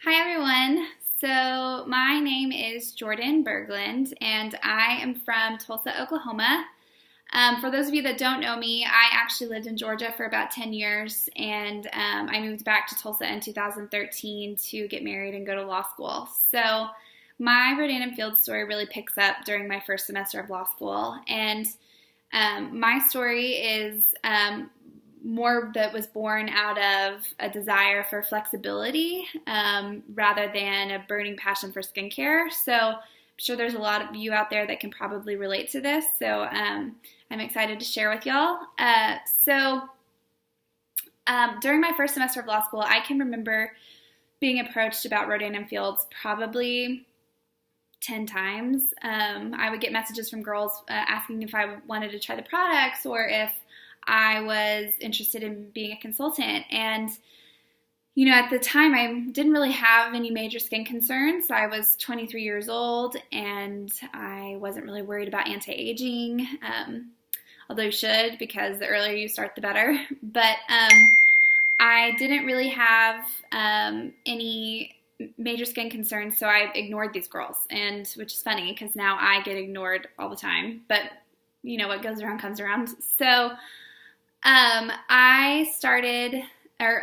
Hi everyone. So my name is Jordan Berglund and I am from Tulsa, Oklahoma. For those of you that don't know me, I actually lived in Georgia for about 10 years and I moved back to Tulsa in 2013 to get married and go to law school. So my Rodan and Field story really picks up during my first semester of law school, and my story is more that was born out of a desire for flexibility rather than a burning passion for skincare. So I'm sure there's a lot of you out there that can probably relate to this. So I'm excited to share with y'all. During my first semester of law school, I can remember being approached about Rodan and Fields probably 10 times. I would get messages from girls asking if I wanted to try the products or if I was interested in being a consultant. And, at the time I didn't really have any major skin concerns. I was 23 years old and I wasn't really worried about anti-aging, although you should, because the earlier you start, the better. But I didn't really have any major skin concerns, so I ignored these girls, and which is funny because now I get ignored all the time. But what goes around comes around. So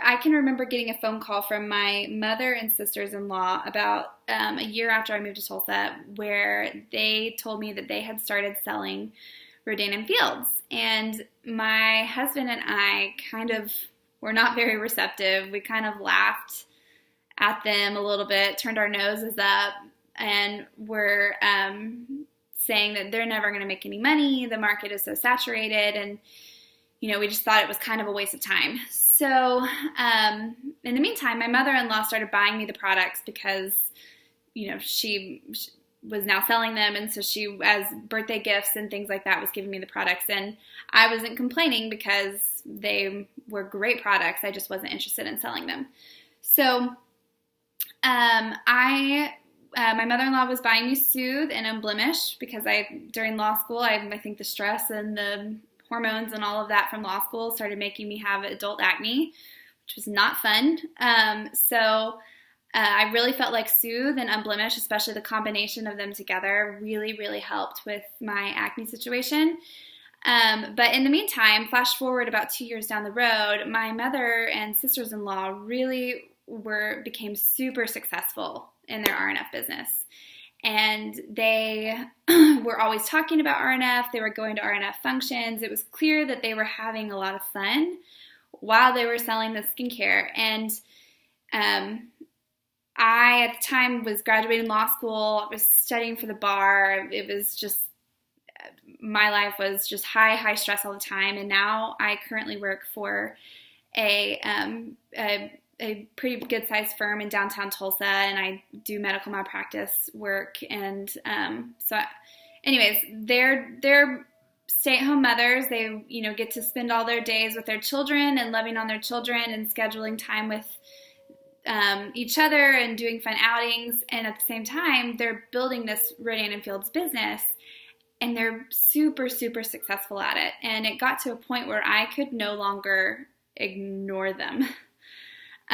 I can remember getting a phone call from my mother and sisters-in-law about a year after I moved to Tulsa, where they told me that they had started selling Rodan and Fields. And my husband and I kind of were not very receptive. We kind of laughed at them a little bit, turned our noses up, and were saying that they're never going to make any money. The market is so saturated, and we just thought it was kind of a waste of time. So in the meantime, my mother-in-law started buying me the products because, she was now selling them. And so she, as birthday gifts and things like that, was giving me the products. And I wasn't complaining because they were great products. I just wasn't interested in selling them. So my mother-in-law was buying me Soothe and Unblemished because during law school, I think the stress and the hormones and all of that from law school started making me have adult acne, which was not fun. I really felt like Soothe and Unblemished, especially the combination of them together, really, really helped with my acne situation. But in the meantime, flash forward about 2 years down the road, my mother and sisters-in-law really became super successful in their R+F business. And they were always talking about R+F. They were going to R+F functions. It was clear that they were having a lot of fun while they were selling the skincare. And I, at the time, was graduating law school. I was studying for the bar. It was just, my life was just high stress all the time. And now I currently work for a pretty good-sized firm in downtown Tulsa, and I do medical malpractice work. And anyways, they're stay-at-home mothers. They, get to spend all their days with their children and loving on their children and scheduling time with each other and doing fun outings. And at the same time, they're building this Rodan and Fields business, and they're super, super successful at it. And it got to a point where I could no longer ignore them.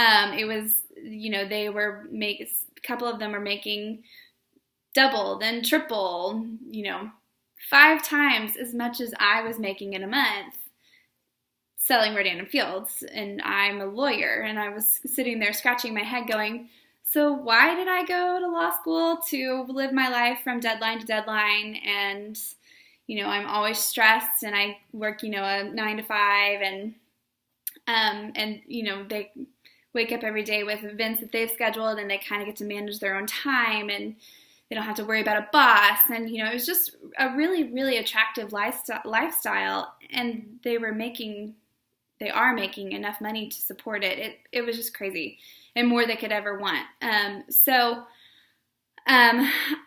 It was, a couple of them were making double, then triple, 5 times as much as I was making in a month selling Rodan and Fields. And I'm a lawyer, and I was sitting there scratching my head going, so why did I go to law school to live my life from deadline to deadline? And, I'm always stressed, and I work, a 9 to 5, and they wake up every day with events that they've scheduled, and they kind of get to manage their own time, and they don't have to worry about a boss. And, it was just a really, really attractive lifestyle, and they are making enough money to support it. It was just crazy, and more they could ever want.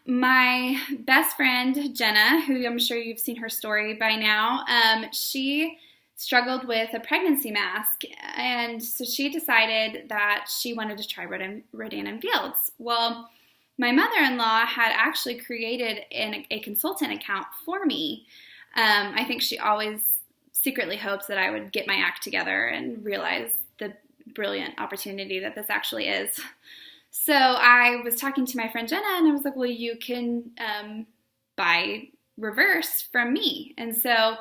My best friend, Jenna, who I'm sure you've seen her story by now, she struggled with a pregnancy mask, and so she decided that she wanted to try Rodan and Fields. Well, my mother-in-law had actually created a consultant account for me. I think she always secretly hopes that I would get my act together and realize the brilliant opportunity that this actually is. So I was talking to my friend Jenna, and I was like, well, you can buy Reverse from me. And so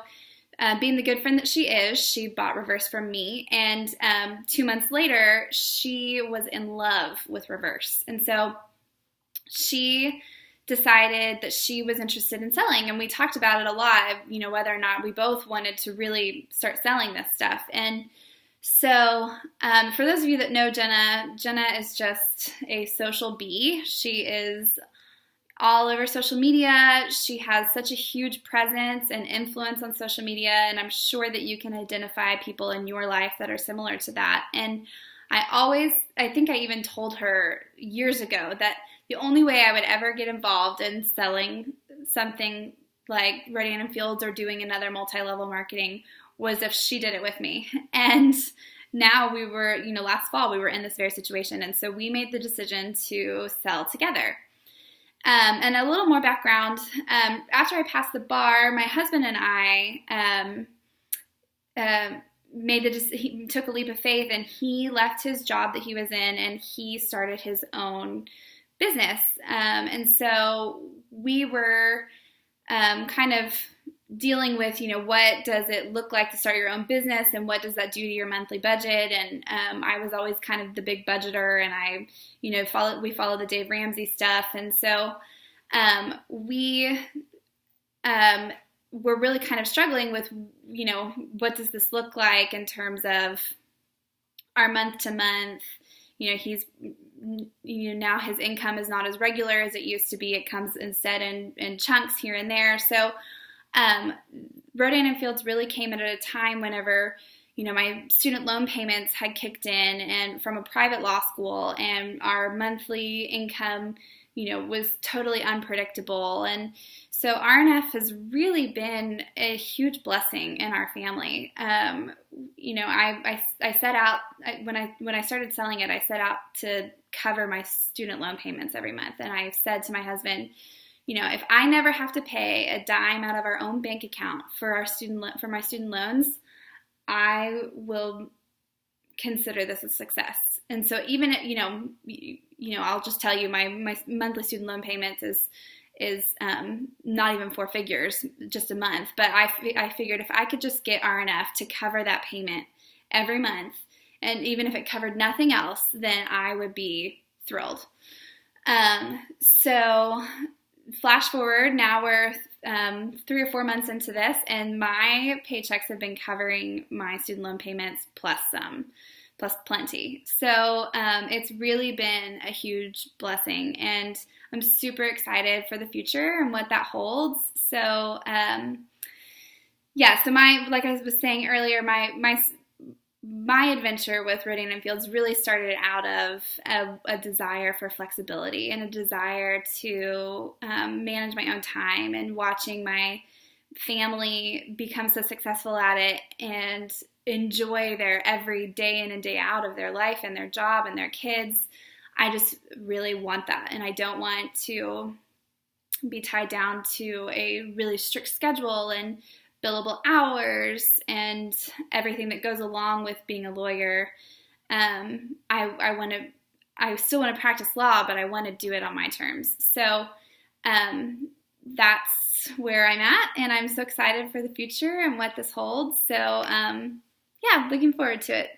being the good friend that she is, she bought Reverse from me. And 2 months later, she was in love with Reverse. And so she decided that she was interested in selling, and we talked about it a lot, whether or not we both wanted to really start selling this stuff. And so for those of you that know Jenna is just a social bee. She is all over social media. She has such a huge presence and influence on social media, and I'm sure that you can identify people in your life that are similar to that. And I think I even told her years ago that the only way I would ever get involved in selling something like Rodian & Fields or doing another multi-level marketing was if she did it with me. And now we were, last fall we were in this very situation. And so we made the decision to sell together. And a little more background, after I passed the bar, my husband and I he took a leap of faith, and he left his job that he was in, and he started his own business. And so we were kind of dealing with, what does it look like to start your own business, and what does that do to your monthly budget? And I was always kind of the big budgeter, and I, we followed the Dave Ramsey stuff. And so we were really kind of struggling with, what does this look like in terms of our month to month? He's, now his income is not as regular as it used to be. It comes instead in chunks here and there. So Rodian & Fields really came at a time whenever, my student loan payments had kicked in, and from a private law school, and our monthly income, was totally unpredictable. And so R+F has really been a huge blessing in our family. I set out, when I started selling it, I set out to cover my student loan payments every month. And I said to my husband, if I never have to pay a dime out of our own bank account for my student loans, I will consider this a success. And so even, I'll just tell you, my monthly student loan payments is not even 4 figures, just a month. But I figured if I could just get R+F to cover that payment every month, and even if it covered nothing else, then I would be thrilled. So flash forward, now we're 3 or 4 months into this, and my paychecks have been covering my student loan payments plus plenty. So it's really been a huge blessing, and I'm super excited for the future and what that holds. So so like I was saying earlier, my adventure with Rodian & Fields really started out of a desire for flexibility and a desire to manage my own time, and watching my family become so successful at it and enjoy their every day in and day out of their life and their job and their kids. I just really want that, and I don't want to be tied down to a really strict schedule and billable hours and everything that goes along with being a lawyer. I still want to practice law, but I want to do it on my terms. So that's where I'm at, and I'm so excited for the future and what this holds. So looking forward to it.